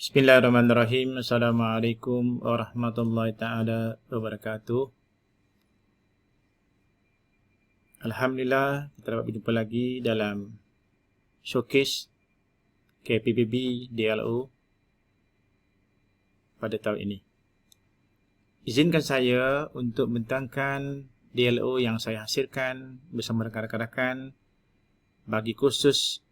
Bismillahirrahmanirrahim. Assalamualaikum warahmatullahi ta'ala wabarakatuh. Alhamdulillah, kita dapat berjumpa lagi dalam showcase KPPB DLO pada tahun ini. Izinkan saya untuk membentangkan DLO yang saya hasilkan bersama rakan-rakan bagi kursus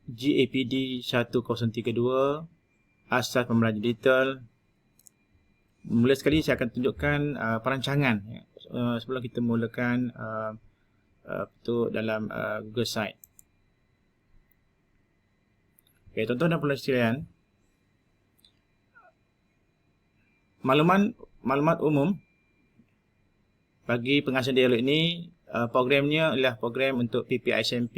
GAPD 1032 Asas Pembelajaran Digital. Mula sekali saya akan tunjukkan perancangan sebelum kita mulakan dalam Google Site. Okay, tuan-tuan dan puan sekalian, maklumat umum bagi pengasihan dialog ini, programnya adalah program untuk PPISMP.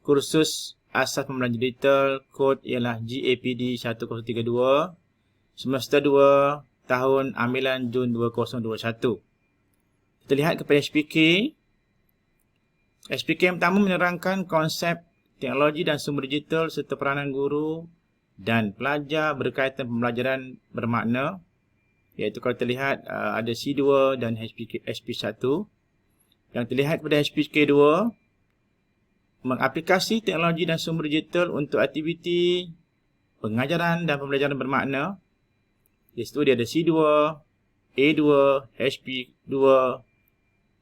Kursus Asas Pembelajaran Digital, kod ialah GAPD 1032, semester 2, tahun ambilan Jun 2021. Kita lihat kepada SPK. SPK yang pertama menerangkan konsep teknologi dan sumber digital serta peranan guru dan pelajar berkaitan pembelajaran bermakna, iaitu kalau terlihat ada C2 dan SP1. Yang terlihat pada SP2, mengaplikasi teknologi dan sumber digital untuk aktiviti pengajaran dan pembelajaran bermakna. Di situ dia ada C2, A2, HP2,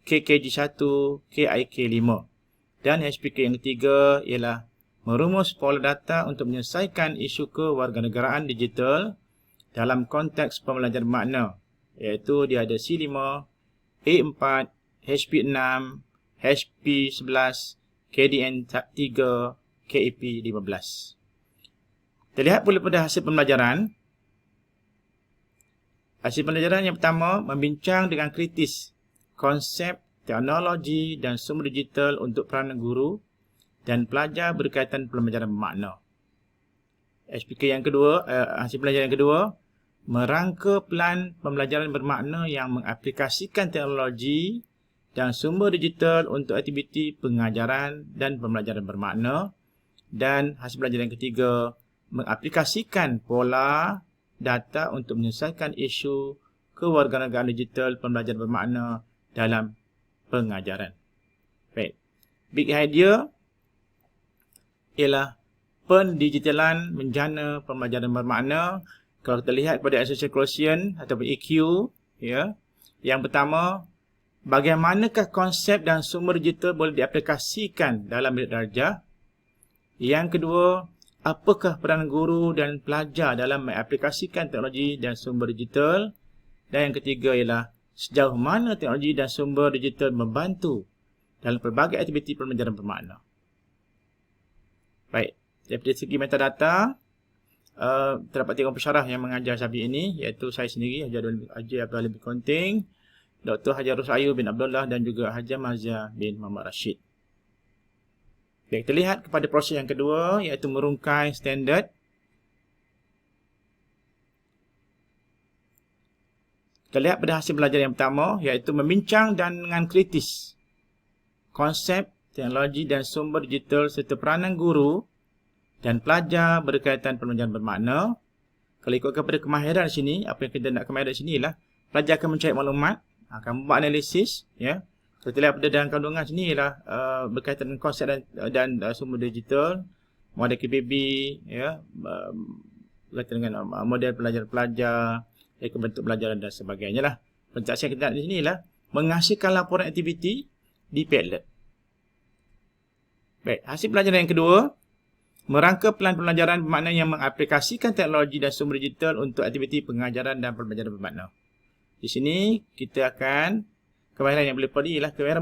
KKG1, KIK5. Dan HPK yang ketiga ialah merumus pola data untuk menyelesaikan isu kewarganegaraan digital dalam konteks pembelajaran bermakna, iaitu dia ada C5, A4, HP6, HP11, KDN3, KEP15. Kita lihat pula pada hasil pembelajaran. Hasil pembelajaran yang pertama membincang dengan kritis konsep teknologi dan sumber digital untuk peranan guru dan pelajar berkaitan pembelajaran bermakna. SPK yang kedua, hasil pembelajaran yang kedua, merangka plan pembelajaran bermakna yang mengaplikasikan teknologi dan sumber digital untuk aktiviti pengajaran dan pembelajaran bermakna. Dan hasil pembelajaran yang ketiga, mengaplikasikan pola data untuk menyelesaikan isu kewarganegaraan digital pembelajaran bermakna dalam pengajaran. Baik. Big idea ialah pendigitalan menjana pembelajaran bermakna. Kalau kita lihat pada Association Quotient ataupun EQ, ya, yang pertama, bagaimanakah konsep dan sumber digital boleh diaplikasikan dalam bilik darjah? Yang kedua, apakah peranan guru dan pelajar dalam mengaplikasikan teknologi dan sumber digital? Dan yang ketiga ialah sejauh mana teknologi dan sumber digital membantu dalam pelbagai aktiviti pembelajaran bermakna. Baik, dari segi metadata, terdapat 3 pensyarah yang mengajar subjek ini, iaitu saya sendiri, Haji Abdul Halim bin Konting, Dr. Haji Rusayu bin Abdullah dan juga Haji Mazia bin Muhammad Rashid. Baik, kita lihat kepada proses yang kedua, iaitu merungkai standard. Kita lihat pada hasil belajar yang pertama, iaitu membincang dengan kritis konsep, teknologi dan sumber digital serta peranan guru dan pelajar berkaitan pembelajaran bermakna. Kalau ikut kepada kemahiran di sini, apa yang kita nak kemahiran di sini ialah pelajar akan mencari maklumat, akan membuat analisis, ya. Kita lihat pada dalam kandungan sini ialah berkaitan dengan konsep dan sumber digital, model KPB, ya, berkaitan dengan model pelajar-pelajar, bentuk pelajaran dan sebagainya lah. Pentadbiran kita di sini ialah menghasilkan laporan aktiviti di Padlet. Baik, hasil pelajaran yang kedua, merangka plan pembelajaran bermakna yang mengaplikasikan teknologi dan sumber digital untuk aktiviti pengajaran dan pembelajaran bermakna. Di sini kita akan, kemahiran yang boleh pada ialah kemahiran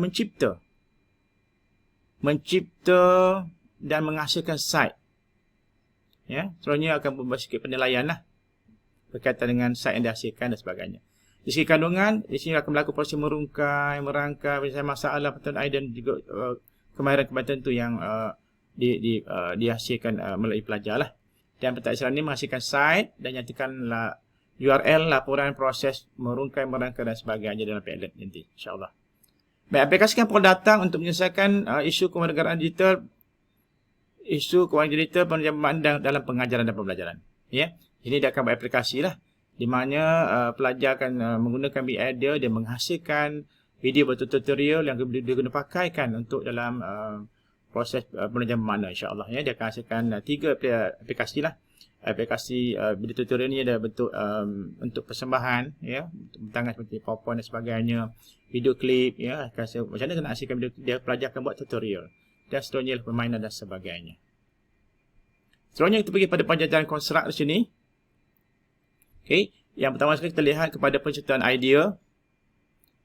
mencipta dan menghasilkan site. Ya, seterusnya akan membuat sikit penilaian lah berkaitan dengan site yang dihasilkan dan sebagainya. Di segi kandungan, di sini akan berlaku proses merungkai, merangkai, menyelesaikan masalah, pertentangan dan juga kemahiran-kemahiran itu yang dihasilkan melalui pelajar lah. Dan pentadbiran ini menghasilkan site dan nyatakan URL laporan proses merungkai, merangkai dan sebagainya dalam Padlet nanti, insyaAllah. Baik, aplikasikan pola data untuk menyelesaikan isu kewarganegaraan digital isu kewangan digital penerimaan dalam pengajaran dan pembelajaran. Ya, ini dia akan beraplikasi lah, di mana pelajar akan menggunakan big idea dan menghasilkan video tutorial yang dia guna pakaikan untuk dalam proses pembelajaran bermakna, insya-Allah. Ya, dia akan hasilkan 3 aplikasi lah. Aplikasi video tutorial ni ada bentuk untuk persembahan, ya, bentangan seperti PowerPoint dan sebagainya, video klip, ya, macam mana kena hasilkan video, dia pelajar akan buat tutorial dan seterusnya permainan dan sebagainya. Seterusnya kita pergi pada pelajaran konstruk di sini. Okey, yang pertama sekali kita lihat kepada penciptaan idea.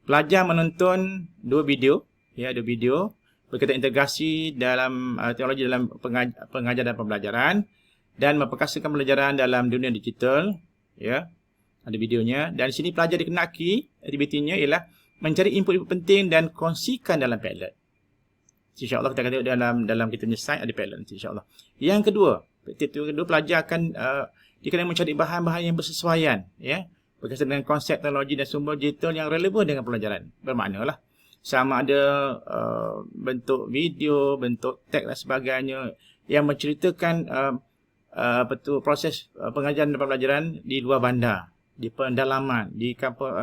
Pelajar menonton 2 video, ya, 2 video berkaitan integrasi dalam teknologi dalam pengajaran dan pembelajaran dan memperkasakan pembelajaran dalam dunia digital, ya. Ada videonya, dan di sini pelajar dikenaki aktivitinya ialah mencari input penting dan kongsikan dalam Padlet. InsyaAllah kita akan tengok dalam kita punya slide ada Padlet nanti, insyaAllah. Yang kedua, pelajar akan dia mencari bahan-bahan yang bersesuaian, ya, berkaitan dengan konsep teknologi dan sumber digital yang relevan dengan pelajaran. Bermakna lah, sama ada bentuk video, bentuk teks dan sebagainya yang menceritakan proses pengajaran dan pembelajaran di luar bandar, di pendalaman, di kampus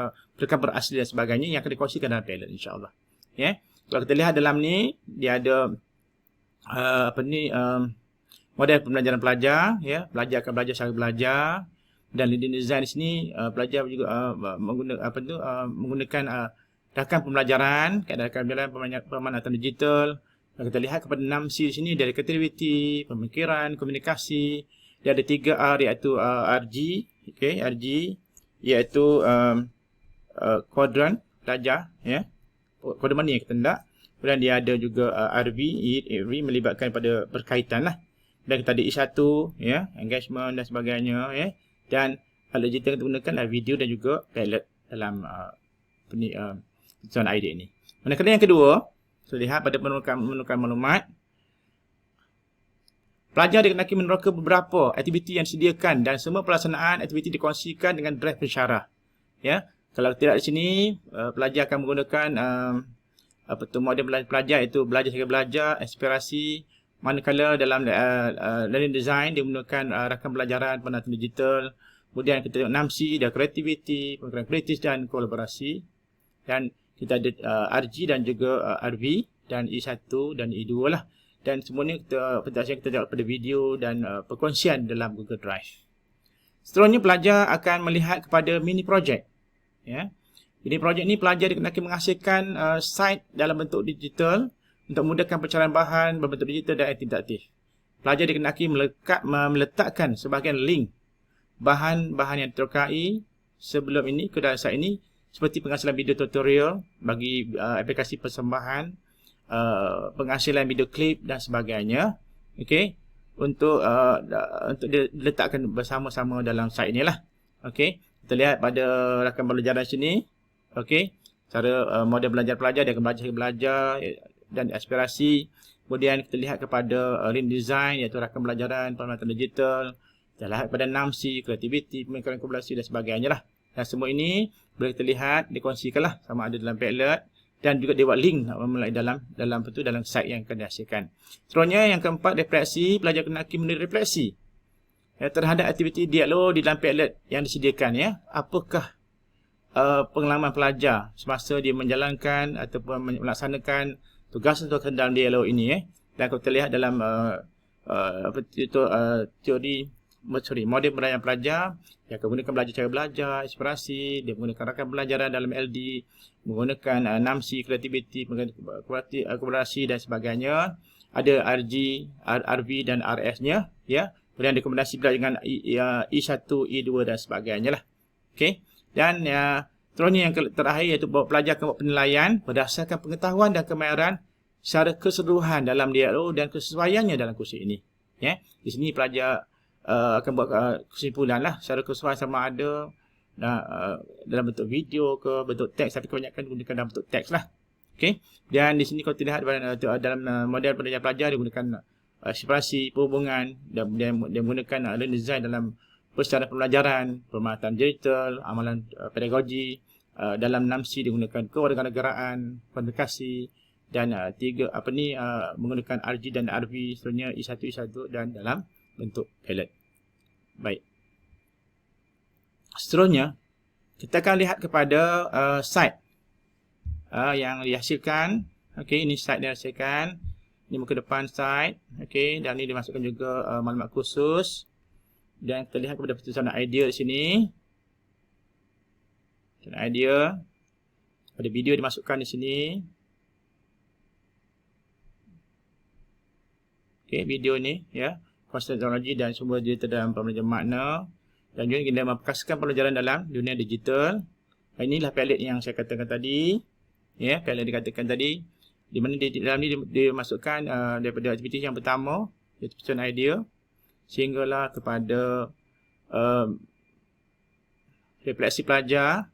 asli dan sebagainya yang akan dikongsikan dalam Padlet, insyaAllah. Ya. Kalau kita lihat dalam ni, dia ada model pembelajaran pelajar, ya. Pelajar akan belajar cara belajar, dan leading design di sini pelajar juga menggunakan rakan pembelajaran, keadaan pemanfaatan digital. Kalau kita lihat kepada 6C di sini, dari kreativiti, pemikiran, komunikasi. Dia ada 3R, iaitu RG, okay, RG, iaitu kuadran pelajar, ya. Kode mana yang kita nak. Kemudian dia ada juga RV melibatkan pada berkaitan lah. Dan kita ada E1, ya, engagement dan sebagainya, ya. Dan alat digital yang kita gunakan adalah video dan juga Padlet dalam penyusunan idea ini. Manakala yang kedua, kita lihat pada menemukan maklumat. Pelajar dikenaki meneroka beberapa aktiviti yang disediakan dan semua pelaksanaan aktiviti dikongsikan dengan drive pensyarah, ya. Kalau tidak di sini, pelajar akan menggunakan model pelajar, iaitu belajar cara belajar, inspirasi. Manakala dalam learning design, dia menggunakan rakan pembelajaran penantan digital. Kemudian kita tengok 6C, ada kreativiti, pemikiran kritis dan kolaborasi. Dan kita ada RG dan juga RV, dan E1 dan E2 lah. Dan semuanya kita tengok pada video dan perkongsian dalam Google Drive. Seterusnya, pelajar akan melihat kepada mini project. Ya. Jadi projek ni pelajar dikenaki menghasilkan site dalam bentuk digital untuk memudahkan pencarian bahan berbentuk digital dan interaktif. Pelajar dikenaki meletakkan sebahagian link bahan-bahan yang terkait sebelum ini ke dalam site ini, seperti penghasilan video tutorial bagi aplikasi persembahan, penghasilan video klip dan sebagainya. Okey, untuk diletakkan bersama-sama dalam site inilah. Okey. Kita lihat pada rakan pembelajaran sini. Okey, cara model belajar pelajar, dia akan belajar dan aspirasi. Kemudian kita lihat kepada learning design, iaitu rakan pembelajaran pengamatan digital. Kita lihat pada 6C, kreativiti, pemikiran kolaborasi dan sebagainya lah. Dan semua ini boleh kita lihat dikongsikan lah, sama ada dalam Padlet dan juga dia buat link dalam site yang akan dihasilkan. Seterusnya yang keempat, refleksi. Pelajar kena menulis refleksi, ya, terhadap aktiviti dialog di dalam Padlet yang disediakan, ya. Apakah pengalaman pelajar semasa dia menjalankan ataupun melaksanakan tugas-tugas dalam dialog ini, ya. Dan kalau kita lihat dalam model pembelajaran pelajar, dia akan gunakan belajar cara belajar, inspirasi, dia menggunakan rakan pembelajaran dalam LD, menggunakan 6C, kreativiti, kolaborasi dan sebagainya. Ada RG, RV dan RS-nya, ya. Kemudian rekomendasi belajar dengan E1, E2 dan sebagainya lah. Okey. Dan seterusnya yang terakhir, iaitu bahawa pelajar akan buat penilaian berdasarkan pengetahuan dan kemahiran secara keseluruhan dalam dialog dan kesesuaiannya dalam kursus ini. Ya. Di sini pelajar akan buat kesimpulan lah secara kesesuaian, sama ada dalam bentuk video ke bentuk teks, tapi kebanyakan gunakan dalam bentuk teks lah. Okey. Dan di sini kalau kita lihat dalam model penilaian pelajar, dia gunakan inspirasi, perhubungan, dan dia menggunakan learning design dalam persecaran pembelajaran, pemanfaatan digital, amalan pedagogi. Dalam 6C digunakan kewarganegaraan, komunikasi, dan menggunakan RG dan RV seterusnya E1 E1 dan dalam bentuk palette. Baik. Seterusnya kita akan lihat kepada site yang dihasilkan. Okey, ini site yang dihasilkan. Ini muka depan site. Okey, dan ini dimasukkan juga maklumat khusus. Dan kita lihat kepada petulisan idea di sini. Idea. Ada video dimasukkan di sini. Okey, video ni ya, konsep teknologi dan sumber digital dalam pembelajaran makna. Dan juga kita memperkasakan pelajaran dalam dunia digital. Inilah palette yang saya katakan tadi. Ya, palette dikatakan tadi. Di mana di dalam ni dimasukkan daripada aktiviti yang pertama, iaitu pesusunan idea, sehinggalah kepada refleksi pelajar.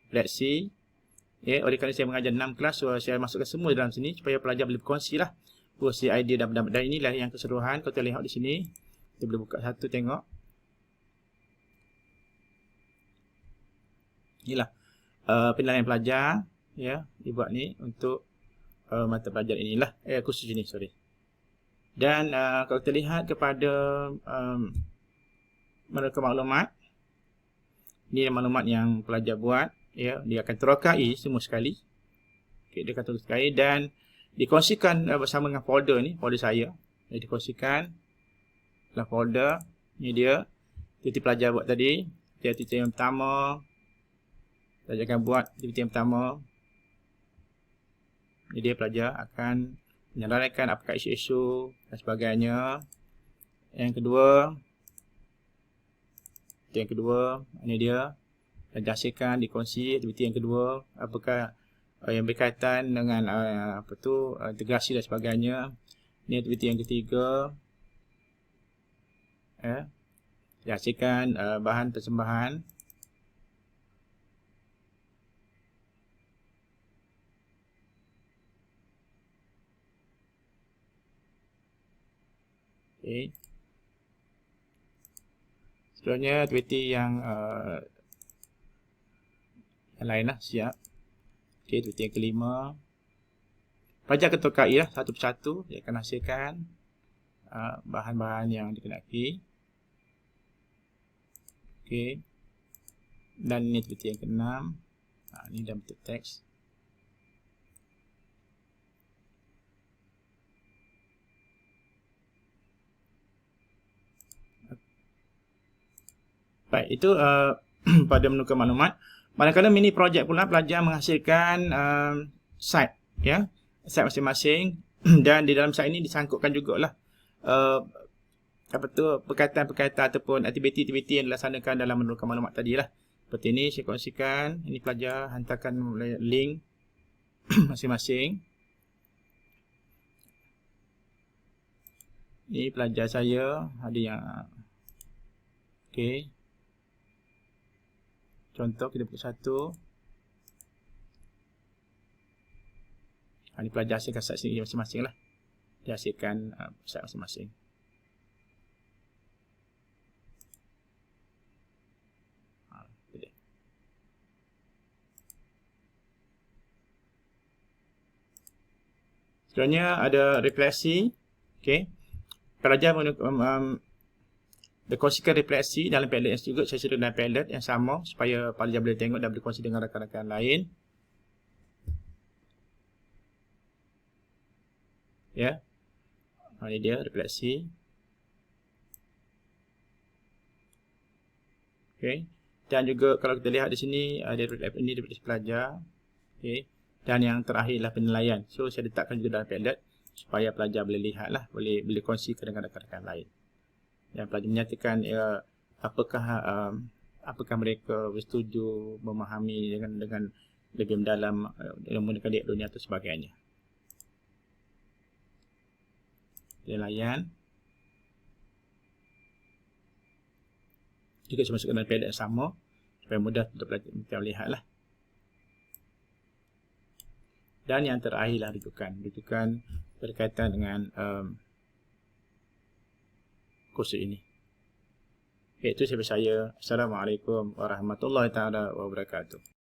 Refleksi. Ya, oleh kerana saya mengajar 6 kelas, so saya masukkan semua dalam sini supaya pelajar boleh berkongsi lah berkongsi idea dan pendapat. Dan inilah yang keseluruhan. Kalau kita lihat di sini, kita boleh buka satu tengok. Inilah penilaian pelajar, ya, dibuat ni untuk mata pelajaran inilah, khusus ini, sorry. Dan kalau kita lihat kepada mereka maklumat, ini maklumat yang pelajar buat, ya, dia akan terokai semua sekali. Okay, dia akan terus sekali dan dikongsikan bersama dengan folder ni, folder saya. Jadi dikongsikan dalam folder. Ini dia aktiviti pelajar buat tadi, aktiviti yang pertama. Pelajar akan buat aktiviti yang pertama. Jadi dia pelajar akan menyelarakan apakah isu-isu dan sebagainya. Yang kedua, ini dia. Pelajar hasilkan, dikongsi aktiviti yang kedua. Apakah yang berkaitan dengan integrasi dan sebagainya. Ini aktiviti yang ketiga. Dihasilkan bahan persembahan. Okay. Seterusnya aktiviti yang lain lah, siap. Okay, aktiviti yang kelima. Pelajar akan terkai lah satu persatu. Dia akan hasilkan bahan-bahan yang dikenaki. Okay. Dan ini aktiviti yang keenam. Ini dalam bentuk teks. Baik, itu pada menukar maklumat. Manakala mini project pula, pelajar menghasilkan site, ya, site masing-masing. Dan di dalam site ini disangkutkan jugalah perkataan-perkataan ataupun aktiviti-aktiviti yang dilaksanakan dalam menukar maklumat tadilah. Seperti ini saya kongsikan. Ini pelajar hantarkan link masing-masing. Ini pelajar saya, ada yang okey. Contoh kita buka satu. Ini pelajar hasilkan site sendiri masing-masing lah. Dia hasilkan site masing-masing. Seterusnya ada refleksi. Okay. Pelajar berkongsikan refleksi dalam palette yang juga. Saya sedia dalam palette yang sama supaya pelajar boleh tengok dan berkongsi dengan rakan-rakan lain. Ya. Ini dia refleksi. Okay. Dan juga kalau kita lihat di sini ada ini refleksi pelajar. Okay. Dan yang terakhirlah penilaian. So saya letakkan juga dalam palette supaya pelajar boleh lihat lah, boleh kongsikan dengan rakan-rakan lain. Yang pelajar menyatakan apakah mereka bersetuju, memahami dengan lebih mendalam menggunakan lihat dunia atau sebagainya. Penilaian juga saya masukkan dalam palette yang sama supaya mudah untuk pelajar melihat lah. Dan yang terakhirlah rujukan berkaitan dengan kursus ini. Itu saya. Assalamualaikum warahmatullahi wabarakatuh.